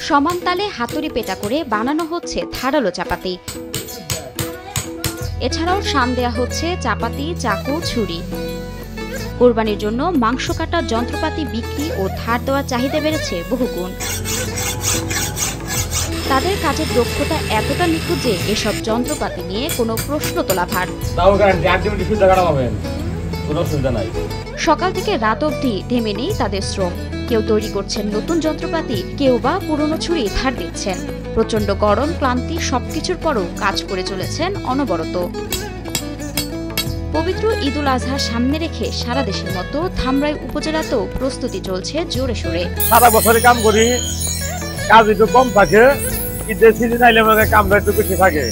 সমান তালে হাতুড়ি পেটা করে বানানো হচ্ছে ধারালো চাপাতি। এছাড়াও শান দেয়া হচ্ছে চাপাতি, চাকু, ছুরি। কোরবানির জন্য মাংস কাটার যন্ত্রপাতি বিক্রি ও ধার দেওয়ার চাহিদা বেড়েছে বহুগুণ। তাদের কাজের দক্ষতা এতটা নিখুঁত যে এসব যন্ত্রপাতি নিয়ে কোনো প্রশ্ন তোলা ভার। সকাল থেকে রাত অবধি থেমে নেই তাদের শ্রম। কেউ তৈরি করছেন নতুন যন্ত্রপাতি, কেউ বা পুরনো ছুরি ধার দিচ্ছেন। প্রচন্ড গরম, ক্লান্তি সবকিছুর পরও কাজ করে চলেছেন অনবরত। পবিত্র ঈদুল আজহার সামনে রেখে সারা দেশের মতো ধামরাই উপজেলাতেও প্রস্তুতি চলছে জোরে সোরে। সারা বছরে কাম করি, কাজ একটু কম থাকে, ঈদের সিজন আইলে আমাদের কামটা একটু বেশি থাকে।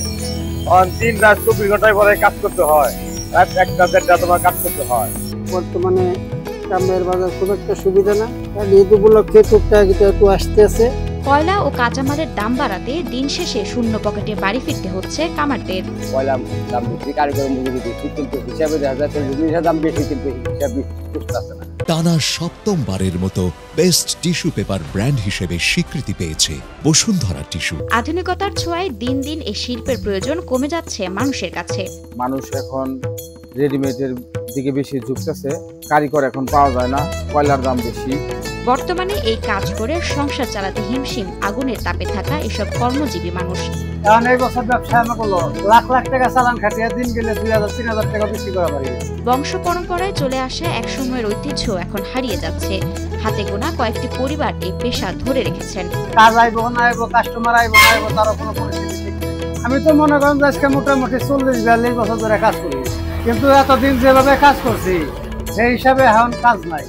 3 রাত 24 ঘন্টায় পরে কাজ করতে হয়, রাত 1টা 1:30 তোমার কাজ করতে হয়। বর্তমানে কামের বাজার খুব একটা সুবিধা না, ঈদ উপলক্ষে টুকটাক একটু আসতেছে। কয়লা ও কাঁচামালের দাম বাড়াতে দিন শেষে শূন্য পকেটে বাড়ি ফিরতে হচ্ছে কামারদের। কয়লার দাম বেশি, কারিগর মজুরি বেশি, কিন্তু হিসাবে দেখা যায় জিনিসের দাম বেশি, কিন্তু হিসাবে বুঝতেছে না। টানা ৭ম-বারের মতো বেস্ট টিস্যু পেপার ব্র্যান্ড হিসেবে স্বীকৃতি পেয়েছে বসুন্ধরা টিস্যু। আধুনিকতার ছোঁয়ায় দিন দিন এই শিল্পের প্রয়োজন কমে যাচ্ছে মানুষের কাছে। মানুষ এখন রেডিমেডের দিকে বেশি ঝুঁকতেছে, কারিগর এখন পাওয়া যায় না, কয়লার দাম বেশি। বর্তমানে এই কাজ করে সংসার চালাতে হিমশিম আগুনের তাপে থাকা এসব কর্মজীবী মানুষ। কারণ এই বছর ব্যবসা আমরা করলো লাখ লাখ টাকা চালান খাটিয়ে দিন গেলে 2000-3000 টাকা বেশি করা পারি। বংশ পরম্পরায় চলে আসা একসময়ের ঐতিহ্য এখন হারিয়ে যাচ্ছে। হাতে গোনা কয়েকটি পরিবার এই পেশা ধরে রেখেছেন। কাজ আইবো না আইবো, কাস্টমার আইবো না আইবো, তারও কোনো পরিস্থিতি ঠিক নেই। আমি তো মনে করেন যে আজকে মোটামুটি 40-42 বছর ধরে কাজ করি, কিন্তু এতদিন যেভাবে কাজ করছি সেই হিসাবে এখন কাজ নাই।